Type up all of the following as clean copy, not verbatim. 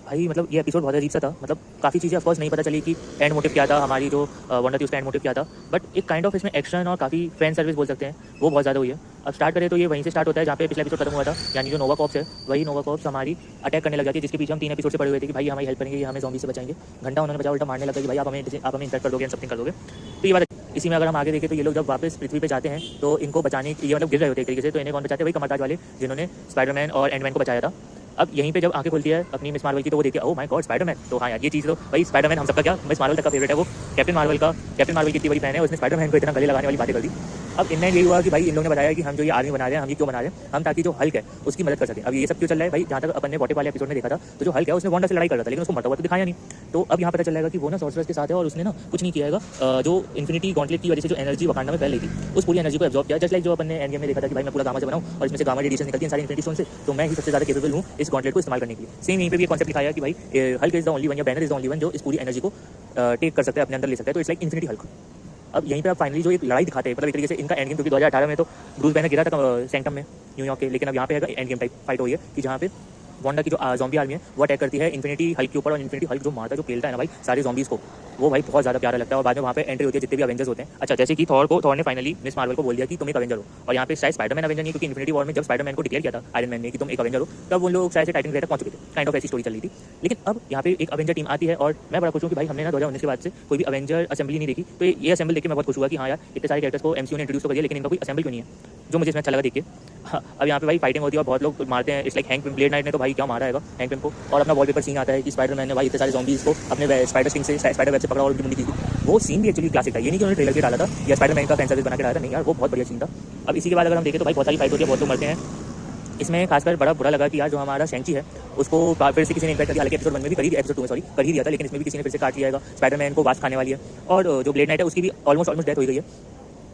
भाई मतलब ये एपिसोड बहुत अजीब सा था। मतलब काफ़ी चीज़ें ऑफकोर्स नहीं पता चली कि एंड मोटिव क्या था, हमारी जो वांडा थी उसका एंड मोटिव क्या था। बट एक काइंड ऑफ इसमें एक्शन और काफ़ी फैन सर्विस बोल सकते हैं, वो बहुत ज़्यादा हुई है। अब स्टार्ट करें तो ये वहीं से स्टार्ट होता है जहाँ पे पिछला एपिसोड खत्म हुआ था, यानी जो नोवा कॉर्प्स है वही नोवा कॉर्प्स हमारी अटैक करने लग जाती है, जिसके पीछे हम 3 एपिसोड से पड़े हुए थे कि भाई हमारी हेल्प करेंगे, ये हमें ज़ॉम्बी से बचाएंगे। घंटा उन्होंने बचा, उल्टा मारने लगा कि भाई आप हमें इंसल्ट कर दोगे एंड समथिंग कर दोगे। तो ये बात इसी में अगर हम आगे देखें तो ये लोग जब वापस पृथ्वी पे जाते हैं तो इनको बचाने ये मतलब गिर रहे होते हैं एक तरीके से, तो इन्हें कौन बचाते हैं? वही कमरताज वाले जिन्होंने स्पाइडरमैन और एंडमैन को बचाया था। अब यहीं पे जब आंखें खुलती है अपनी मिस मार्वल की, तो वो देखती है, ओह माय गॉड स्पाइडरमैन। तो हाँ यार ये चीज़ तो भाई स्पाइडरमैन हम सबका क्या, मिस मार्वल तक का फेवरेट है वो। कैप्टन मार्वल की इतनी बड़ी फैन है, उसने स्पाइडरमैन को इतना गले लगाने वाली बातें कर दी। अब इनमें यही हुआ कि भाई इन लोगों ने बताया कि हम जो ये आर्मी बना रहे हैं, हम ये क्यों बना रहे हैं, हम ताकि जो हल्क है उसकी मदद कर सकें। अब ये सब क्यों चल रहा है भाई? जहाँ तक अपन ने वॉटे वाले एपिसोड में देखा था, तो जो हल्क है उसने वांडा से लड़ाई कर रहा था, लेकिन उसको मरता हुआ तो दिखाया नहीं। तो अब यहाँ पता चल जाएगा कि वो ना सॉर्सरर्स के साथ है और उसने ना कुछ नहीं किया है। जो इन्फिनिटी गॉन्टलेट की वजह से जो एनर्जी वकांडा में फैल रही थी, उस पूरी एनर्जी को एब्जॉर्ब किया। जस्ट लाइक जो अपन ने एंड गेम में देखा था कि भाई मैं पूरा गामा से बनाऊं और इसमें से गामा रेडिएशन निकलती है सारी इन्फिनिटी स्टोन से, तो मैं ही सबसे ज़्यादा केपेबल हूँ इस गॉन्टलेट को इस्तेमाल करने के लिए। सेम यहीं पे भी कॉन्सेप्ट लिखाया कि भाई Hulk is the only one या Banner is the only one जो इस पूरी एनर्जी को टेक कर सकता है, अपने अंदर ले सकता है। तो इट्स लाइक इन्फिनिटी हल्क। अब यहीं पे आप फाइनली जो एक लड़ाई दिखाते हैं, मतलब एक तरीके से इनका एंड गेम, क्योंकि 2018 में तो ब्रूस बैनर गिरा था सैंक्टम में न्यूयॉर्क के, लेकिन अब यहाँ पे एंड गेम टाइप फाइट हुई है कि जहाँ पे वांडा की जो ज़ॉम्बी आर्मी है वो अटैक करती है इन्फिनिटी हल्क के ऊपर, और इन्फिनिटी हल्क जो मारता है, जो पेलता है ना भाई सारे ज़ॉम्बीज़ को, वो भाई बहुत ज़्यादा प्यारा लगता है। और बाद में वहाँ पे एंट्री होती है जितने भी अवेंजर्स होते हैं। अच्छा, जैसे कि थॉर ने फाइनली मिस मार्वल को बोल दिया कि तुम एक अवेंजर हो, और यहाँ पे शायद स्पाइडरमैन अवेंजर नहीं, क्योंकि इन्फिनिटी वॉर में जब स्पाइडरमैन को डिक्लेयर किया था आयरन मैन ने कि तुम एक अवेंजर हो, तब वो लोग शायद से टाइटन ग्रेड तक पहुंच चुके थे। काइंड ऑफ ऐसी स्टोरी चल रही थी। लेकिन अब यहाँ पे एक अवेंजर टीम आती है, और मैं बड़ा खुश हूँ कि भाई हमने ना 2019 के बाद से कोई भी अवेंजर असेंबली नहीं देखी। तो ये असेंबल देख के मैं बहुत खुश हुआ कि हाँ यार इतने सारे कैरेक्टर्स को एमसीयू ने इंट्रोड्यूस कर दिया, लेकिन इनका कोई असेंबल क्यों नहीं है, जो मुझे इसमें अच्छा लगा देख के। हाँ, अब यहाँ पे भाई फाइटिंग होती है और बहुत लोग मारते हैं। It's like hang blade night ने तो भाई क्या मारा है हैंक पिम को, और अपना वॉलपेपर सीन आता है कि स्पाइडरमैन ने भाई इतने सारे ज़ॉम्बीज़ को अपने स्पाइडर स्टिंग से स्पाइडर वेब से पकड़ा और उनकी मुंडी की थी। वो सीन भी एक्चुअली क्लासिक था, ये नहीं कि उन्होंने ट्रेलर पे डाला था या स्पाइडरमैन का फैन सर्विस बना के डाला था, नहीं यार वो बहुत बढ़िया सीन था। अब इसी के बाद अगर हम देखें तो भाई बहुत सारी फाइट होती है, बहुत लोग मरते हैं। इसमें खासकर बड़ा बुरा लगा कि यार जो हमारा शैंची है उसको फिर से किसी ने इन्वाइट कर दिया, हालांकि एपिसोड 1 में भी एपिसोड 2 में कर ही दिया था, लेकिन इसमें भी किसी ने फिर से काट लिया है। स्पाइडरमैन को वास खाने वाली है, और जो ब्लेड नाइट है उसकी भी ऑलमोस्ट डेथ हो गई है।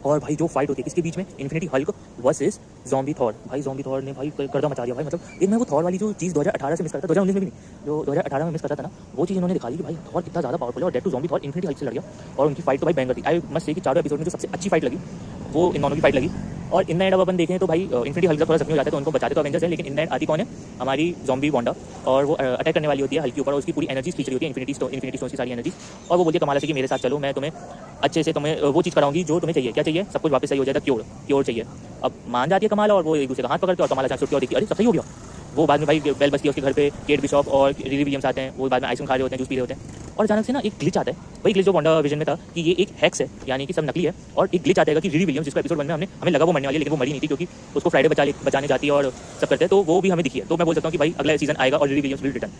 और भाई जो फाइट होती है किसके बीच में, infinity Hulk versus zombie Thor. भाई ज़ॉम्बी थॉर ने भाई गर्दा मचा दिया भाई। मतलब एक मैं वो थॉर वाली जो चीज़ 2018 से मिस करता था, 2019 में भी नहीं, जो 2018 में मिस करता था ना, वो चीज़ इन्होंने दिखा दी कि भाई थॉर कितना ज़्यादा पावरफुल है, और that too zombie Thor infinity Hulk से लड़ गया, और उनकी फाइट तो भाई बैंगर थी। आई मस्ट से कि चारों एपिसोड में जो सबसे अच्छी फाइट लगी वो इन दोनों की फाइट लगी। और इन एंड अब अपन देखें तो भाई इन्फिनिटी हल्क थोड़ा जख्मी हो जाता है, तो उनको बचाते तो अवेंजर्स है, लेकिन इन एंड आती कौन है, हमारी ज़ॉम्बी वांडा, और वो अटैक करने वाली होती है हल्क के ऊपर, और उसकी पूरी एनर्जी खींच रही होती है इन्फिनिटी स्टोन की सारी एनर्जी। और वो बोलती है कमाल से कि मेरे साथ चलो, मैं तुम्हें अच्छे से तुम्हें वो चीज़ कराऊंगी जो तुम्हें चाहिए। क्या चाहिए? सब कुछ वापस सही हो जाएगा, क्योर चाहिए। अब मान जाती है कमाला, और वो एक दूसरे का हाथ पकड़ते हैं, और कमाला चांस छुट्टी और देखती है अरे सब सही हो गया। वो बाद में भाई बेल बजती है उसके घर पे, केट बिशॉप और रिली विलियम्स आते हैं, वो बाद में आइसक्रीम खा रहे होते हैं, जूस पी रहे होते हैं, और अचानक से ना एक ग्लिच आता है। वही ग्लिच जो वांडा विजन में था कि ये एक हैक्स है, यानी कि सब नकली है। और एक ग्लिच आता है कि रिली विलियम्स, जिसको एपिसोड 1 में हमें लगा वो मरने वाली है, लेकिन वो मरी नहीं थी, क्योंकि उसको फ्राइडे बचाने जाती है और सब करते हैं, तो वो भी हमें दिखी है। तो मैं बोल सकता हूँ कि भाई अगला सीजन आएगा और रिली विलियम्स विल रिटर्न।